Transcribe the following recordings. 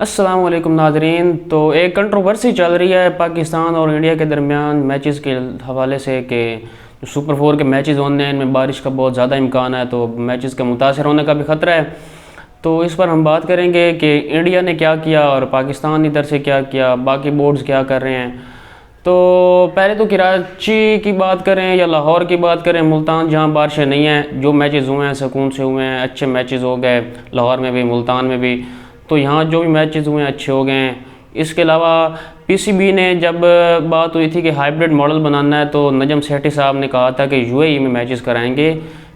अस्सलाम वालेकुम नाजरीन। तो एक कंट्रोवर्सी चल रही है पाकिस्तान और इंडिया के दरमियान मैचेस के हवाले से कि सुपर 4 के मैचेस होने हैं, इनमें बारिश का बहुत ज़्यादा इम्कान है, तो मैचेस के मुतासर होने का भी ख़तरा है। तो इस पर हम बात करेंगे कि इंडिया ने क्या किया और पाकिस्तान इधर से क्या किया, बाकी बोर्ड्स क्या कर रहे हैं। तो पहले तो कराची की बात करें या लाहौर की बात करें, मुल्तान जहाँ बारिशें नहीं हैं, जो मैचेस हुए हैं सुकून से हुए हैं, अच्छे मैचेस हो गए, लाहौर में भी मुल्तान में भी। तो यहाँ जो भी मैचेस हुए हैं अच्छे हो गए हैं। इसके अलावा पीसीबी ने जब बात हुई थी कि हाइब्रिड मॉडल बनाना है, तो नजम सेठी साहब ने कहा था कि यूएई में मैचेस कराएंगे,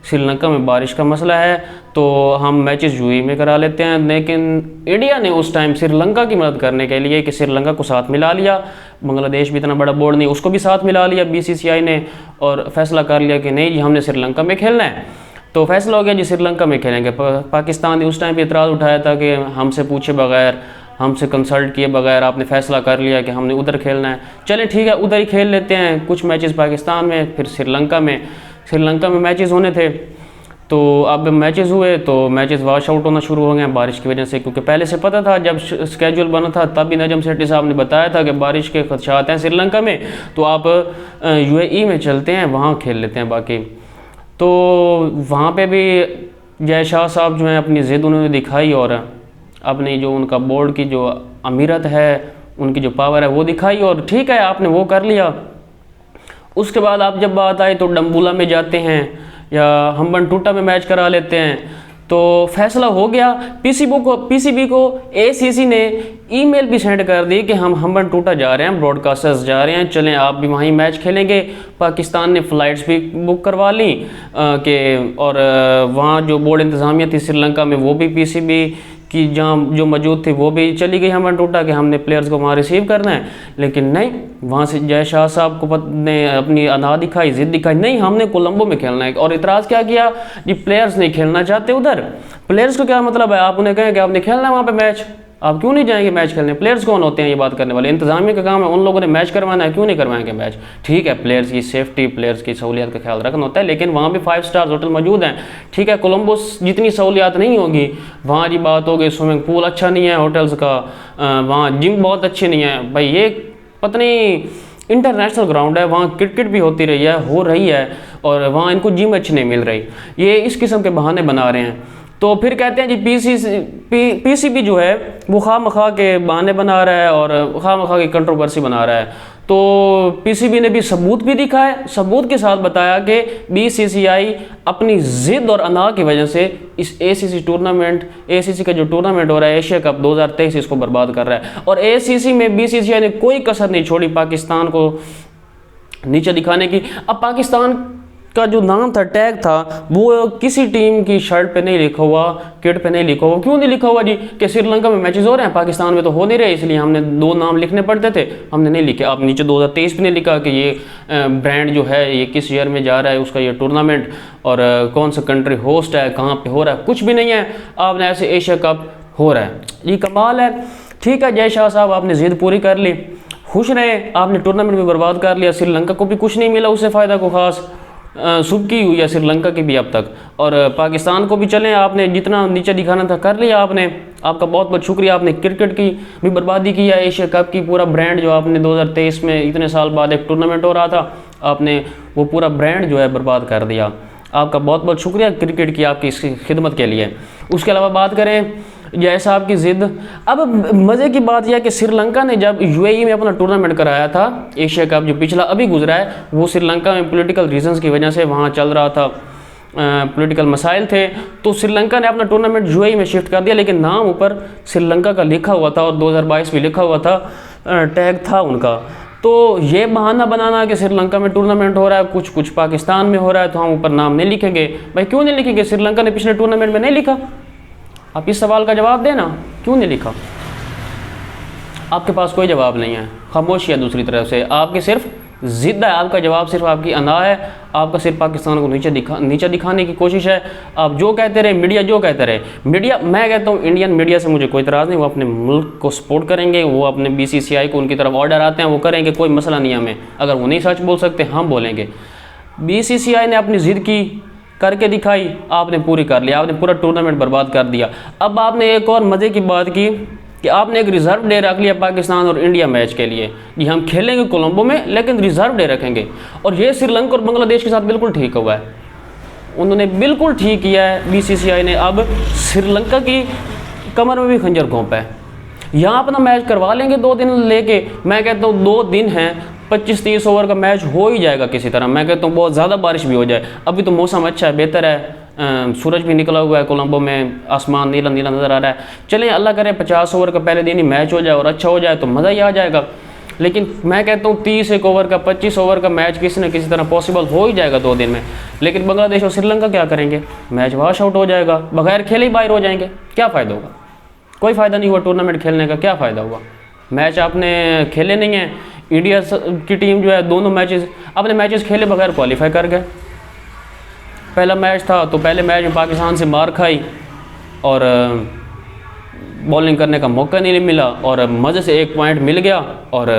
श्रीलंका में बारिश का मसला है तो हम मैचेस यूएई में करा लेते हैं। लेकिन इंडिया ने उस टाइम श्रीलंका की मदद करने के लिए कि श्रीलंका को साथ मिला लिया, बांग्लादेश भी इतना बड़ा बोर्ड नहीं, उसको भी साथ मिला लिया बीसीसीआई ने, और फैसला कर लिया कि नहीं जी हमने श्रीलंका में खेलना है। तो फैसला हो गया जी श्रीलंका में खेलेंगे। पाकिस्तान ने उस टाइम पे इतराज़ उठाया था कि हमसे पूछे बगैर, हमसे कंसल्ट किए बगैर आपने फ़ैसला कर लिया कि हमने उधर खेलना है। चलें ठीक है, उधर ही खेल लेते हैं। कुछ मैचेस पाकिस्तान में, फिर श्रीलंका में मैचेस होने थे। तो अब मैचेस हुए तो मैचेस वॉश आउट होना शुरू हो गए बारिश की वजह से, क्योंकि पहले से पता था, जब स्केड्यूल बना था तब भी नजम सेठी साहब ने बताया था कि बारिश के खदशात हैं श्रीलंका में, तो आप यूएई में चलते हैं, वहाँ खेल लेते हैं बाकी। तो वहाँ पे भी जय शाह साहब जो हैं अपनी ज़िद उन्होंने दिखाई और अपनी जो उनका बोर्ड की जो अमीरत है, उनकी जो पावर है वो दिखाई, और ठीक है आपने वो कर लिया। उसके बाद आप जब बात आई तो डम्बूला में जाते हैं या हम्बनटोटा में मैच करा लेते हैं। तो फैसला हो गया, पीसीबी को एसीसी ने ईमेल भी सेंड कर दी कि हम हम्बनटोटा जा रहे हैं, ब्रॉडकास्टर्स जा रहे हैं, चलें आप भी वहीं मैच खेलेंगे। पाकिस्तान ने फ़्लाइट्स भी बुक करवा ली कि, और वहाँ जो बोर्ड इंतज़ामिया थी श्रीलंका में वो भी पीसीबी कि जहाँ जो मौजूद थे वो भी चली गई हम्बनटोटा कि हमने प्लेयर्स को वहाँ रिसीव करना है। लेकिन नहीं, वहाँ से जय शाह साहब को ने अपनी अना दिखाई, ज़िद दिखाई, नहीं हमने कोलंबो में खेलना है। और इतराज़ क्या किया जी, प्लेयर्स नहीं खेलना चाहते उधर। प्लेयर्स को क्या मतलब है, आप उन्हें कहें कि आपने खेलना है वहाँ पर मैच, आप क्यों नहीं जाएंगे मैच खेलने? प्लेयर्स कौन होते हैं ये बात करने वाले? इंतजामिया का काम है, उन लोगों ने मैच करवाना है, क्यों नहीं करवाएंगे मैच? ठीक है, प्लेयर्स की सेफ्टी, प्लेयर्स की सहूलियत का ख्याल रखना होता है, लेकिन वहाँ भी 5 स्टार होटल मौजूद हैं। ठीक है, कोलंबो जितनी सहूलियात नहीं होगी, वहाँ जी बात होगी स्विमिंग पूल अच्छा नहीं है होटल्स का, वहाँ जिम बहुत अच्छे नहीं है। भाई ये पता नहीं इंटरनेशनल ग्राउंड है, वहाँ क्रिकेट भी होती रही है, हो रही है, और वहाँ इनको जिम अच्छी नहीं मिल रही। ये इस किस्म के बहाने बना रहे हैं। तो फिर कहते हैं जी पीसीबी जो है वो खामखा के बहाने बना रहा है और खामखा की कंट्रोवर्सी बना रहा है। तो पीसीबी ने भी सबूत भी दिखाए, सबूत के साथ बताया कि बीसीसीआई अपनी ज़िद और अना की वजह से इस एसीसी का जो टूर्नामेंट हो रहा है एशिया कप 2023, इसको बर्बाद कर रहा है। और एसीसी में बीसीसीआई ने कोई कसर नहीं छोड़ी पाकिस्तान को नीचे दिखाने की। अब पाकिस्तान का जो नाम था, टैग था, वो किसी टीम की शर्ट पे नहीं लिखा हुआ, किट पे नहीं लिखा हुआ। क्यों नहीं लिखा हुआ जी? कि श्रीलंका में मैचेस हो रहे हैं, पाकिस्तान में तो हो नहीं रहे, इसलिए हमने 2 नाम लिखने पड़ते थे, हमने नहीं लिखे। आप नीचे 2023 पे नहीं लिखा कि ये ब्रांड जो है ये किस ईयर में जा रहा है, उसका ये टूर्नामेंट, और कौन सा कंट्री होस्ट है, कहाँ पर हो रहा है, कुछ भी नहीं है। आपने ऐसे एशिया कप हो रहा है, ये कमाल है। ठीक है जय शाह साहब, आपने ज़िद पूरी कर ली, खुश रहे, आपने टूर्नामेंट भी बर्बाद कर लिया, श्रीलंका को भी कुछ नहीं मिला उससे फ़ायदा को खास, सुबकी हुई है श्रीलंका की भी अब तक, और पाकिस्तान को भी चलें आपने जितना नीचे दिखाना था कर लिया आपने। आपका बहुत बहुत शुक्रिया, आपने क्रिकेट की भी बर्बादी की है, एशिया कप की पूरा ब्रांड जो आपने 2023 में इतने साल बाद एक टूर्नामेंट हो रहा था, आपने वो पूरा ब्रांड जो है बर्बाद कर दिया। आपका बहुत बहुत शुक्रिया क्रिकेट की आपकी इसकी खिदमत के लिए। उसके अलावा बात करें जय साहब की ज़िद। अब मज़े की बात यह है कि श्रीलंका ने जब यूएई में अपना टूर्नामेंट कराया था एशिया कप जो पिछला अभी गुजरा है, वो श्रीलंका में पॉलिटिकल रीजंस की वजह से वहाँ चल रहा था, पॉलिटिकल मसाइल थे, तो श्रीलंका ने अपना टूर्नामेंट यूएई में शिफ्ट कर दिया, लेकिन नाम ऊपर श्रीलंका का लिखा हुआ था और 2022 भी लिखा हुआ था, टैग था उनका। तो ये बहाना बनाना कि श्रीलंका में टूर्नामेंट हो रहा है, कुछ पाकिस्तान में हो रहा है, तो हम ऊपर नाम नहीं लिखेंगे। भाई क्यों नहीं लिखेंगे? श्रीलंका ने पिछले टूर्नामेंट में नहीं लिखा। आप इस सवाल का जवाब देना, क्यों नहीं लिखा? आपके पास कोई जवाब नहीं है, खामोशी है दूसरी तरफ से, आपकी सिर्फ ज़िद है, आपका जवाब सिर्फ आपकी अना है, आपका सिर्फ पाकिस्तान को नीचे दिखाने की कोशिश है। आप जो कहते रहे, मीडिया जो कहते रहे, मीडिया, मैं कहता हूँ इंडियन मीडिया से मुझे कोई इतराज़ नहीं, वो अपने मुल्क को सपोर्ट करेंगे, वो अपने बीसीसीआई को उनकी तरफ ऑर्डर आते हैं वो करेंगे, कोई मसला नहीं है हमें। अगर वो नहीं सच बोल सकते हम बोलेंगे। बीसीसीआई ने अपनी ज़िद की, करके दिखाई, आपने पूरी कर लिया, आपने पूरा टूर्नामेंट बर्बाद कर दिया। अब आपने एक और मज़े की बात की कि आपने एक रिज़र्व डे रख लिया पाकिस्तान और इंडिया मैच के लिए कि हम खेलेंगे कोलंबो में लेकिन रिज़र्व डे रखेंगे। और ये श्रीलंका और बांग्लादेश के साथ बिल्कुल ठीक हुआ है, उन्होंने बिल्कुल ठीक किया है। BCCI ने अब श्रीलंका की कमर में भी खंजर घोंपा है। यहाँ अपना मैच करवा लेंगे 2 दिन लेके, मैं कहता हूँ 2 दिन हैं, 25-30 ओवर का मैच हो ही जाएगा किसी तरह। मैं कहता हूँ बहुत ज़्यादा बारिश भी हो जाए, अभी तो मौसम अच्छा है, बेहतर है, सूरज भी निकला हुआ है कोलंबो में, आसमान नीला नीला नज़र आ रहा है। चलें अल्लाह करे 50 ओवर का पहले दिन ही मैच हो जाए और अच्छा हो जाए तो मज़ा ही आ जाएगा। लेकिन मैं कहता हूँ 30 ओवर का 25 ओवर का मैच किसी न किसी तरह पॉसिबल हो ही जाएगा 2 दिन में। लेकिन बांग्लादेश और श्रीलंका क्या करेंगे, मैच वॉश आउट हो जाएगा, बगैर खेले ही बाहर हो जाएंगे, क्या फ़ायदा होगा? कोई फ़ायदा नहीं हुआ टूर्नामेंट खेलने का, क्या फ़ायदा हुआ? मैच आपने खेले नहीं हैं। इंडिया की टीम जो है दोनों मैचेस अपने मैचेस खेले बगैर क्वालिफाई कर गए। पहला मैच था तो पहले मैच में पाकिस्तान से मार खाई और बॉलिंग करने का मौका नहीं मिला और मज़े से 1 पॉइंट मिल गया और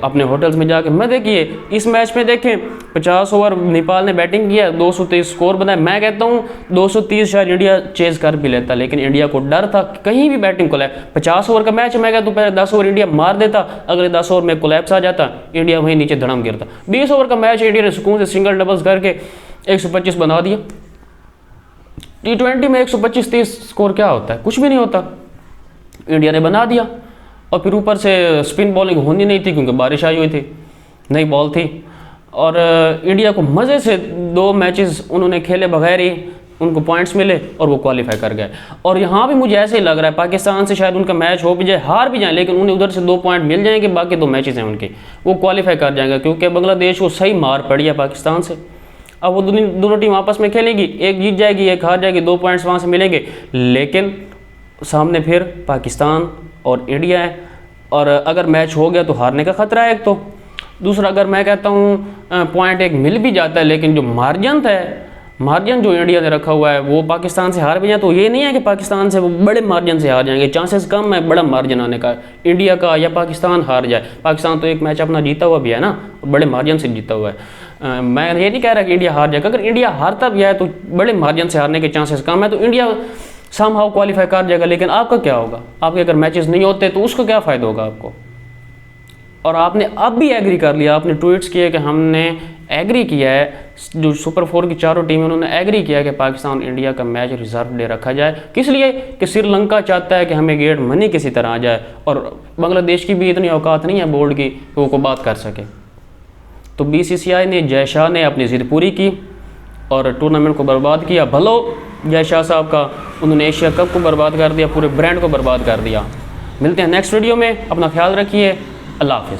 अपने होटल्स में जाके मज़े किए। इस मैच में देखें 50 ओवर नेपाल ने बैटिंग किया, 230 स्कोर बनाया। मैं कहता हूँ 230 शायद इंडिया चेज़ कर भी लेता, लेकिन इंडिया को डर था कहीं भी बैटिंग कोलैप्स। 50 ओवर का मैच मैं कहता हूँ पहले 10 ओवर इंडिया मार देता, अगले 10 ओवर में कोलैप्स आ जाता, इंडिया वहीं नीचे धड़म गिरता। 20 ओवर का मैच इंडिया ने सुकून से सिंगल डबल्स करके 125 बना दिया। T20 में 125-30 स्कोर क्या होता है? कुछ भी नहीं होता। इंडिया ने बना दिया और फिर ऊपर से स्पिन बॉलिंग होनी नहीं थी क्योंकि बारिश आई हुई थी, नई बॉल थी और इंडिया को मज़े से 2 मैचेस उन्होंने खेले बगैर ही उनको पॉइंट्स मिले और वो क्वालिफाई कर गए। और यहाँ भी मुझे ऐसे ही लग रहा है पाकिस्तान से शायद उनका मैच हो भी जाए, हार भी जाए, लेकिन उन्हें उधर से 2 पॉइंट मिल जाएंगे, बाकी 2 मैचेस हैं उनके, वो क्वालिफाई कर जाएंगे क्योंकि बांग्लादेश को सही मार पड़ी है पाकिस्तान से। अब वो दोनों टीम आपस में खेलेंगी, एक जीत जाएगी एक हार जाएगी, 2 पॉइंट्स वहाँ से मिलेंगे, लेकिन सामने फिर पाकिस्तान और इंडिया है और अगर मैच हो गया तो हारने का ख़तरा है एक तो। दूसरा अगर मैं कहता हूँ पॉइंट एक मिल भी जाता है, लेकिन जो मार्जिन जो इंडिया ने रखा हुआ है वो पाकिस्तान से हार भी जाए तो ये नहीं है कि पाकिस्तान से वो बड़े मार्जिन से हार जाएंगे, चांसेस कम है बड़ा मार्जिन आने का इंडिया का या पाकिस्तान हार जाए। पाकिस्तान तो एक मैच अपना जीता हुआ भी है ना, बड़े मार्जिन से जीता हुआ है। मैं ये नहीं कह रहा कि इंडिया हार जाएगा, अगर इंडिया हारता भी है तो बड़े मार्जिन से हारने के चांसेस कम है, तो इंडिया समहाउ क्वालिफाई कर जाएगा। लेकिन आपका क्या होगा? आपके अगर मैचेस नहीं होते तो उसका क्या फ़ायदा होगा आपको? और आपने अब भी एग्री कर लिया, आपने ट्वीट्स किए कि हमने एग्री किया है, जो सुपर 4 की चारों टीमें उन्होंने एग्री किया कि पाकिस्तान इंडिया का मैच रिजर्व डे रखा जाए। किस लिए? कि श्रीलंका चाहता है कि हमें गेट मनी किसी तरह आ जाए और बांग्लादेश की भी इतनी औकात नहीं है बोर्ड की कि वो को बात कर सके। तो BCCI ने, जय शाह ने अपनी ज़िद पूरी की और टूर्नामेंट को बर्बाद किया। भलो जय शाह साहब का, उन्होंने एशिया कप को बर्बाद कर दिया, पूरे ब्रांड को बर्बाद कर दिया। मिलते हैं नेक्स्ट वीडियो में, अपना ख्याल रखिए, अल्लाह हाफिज़।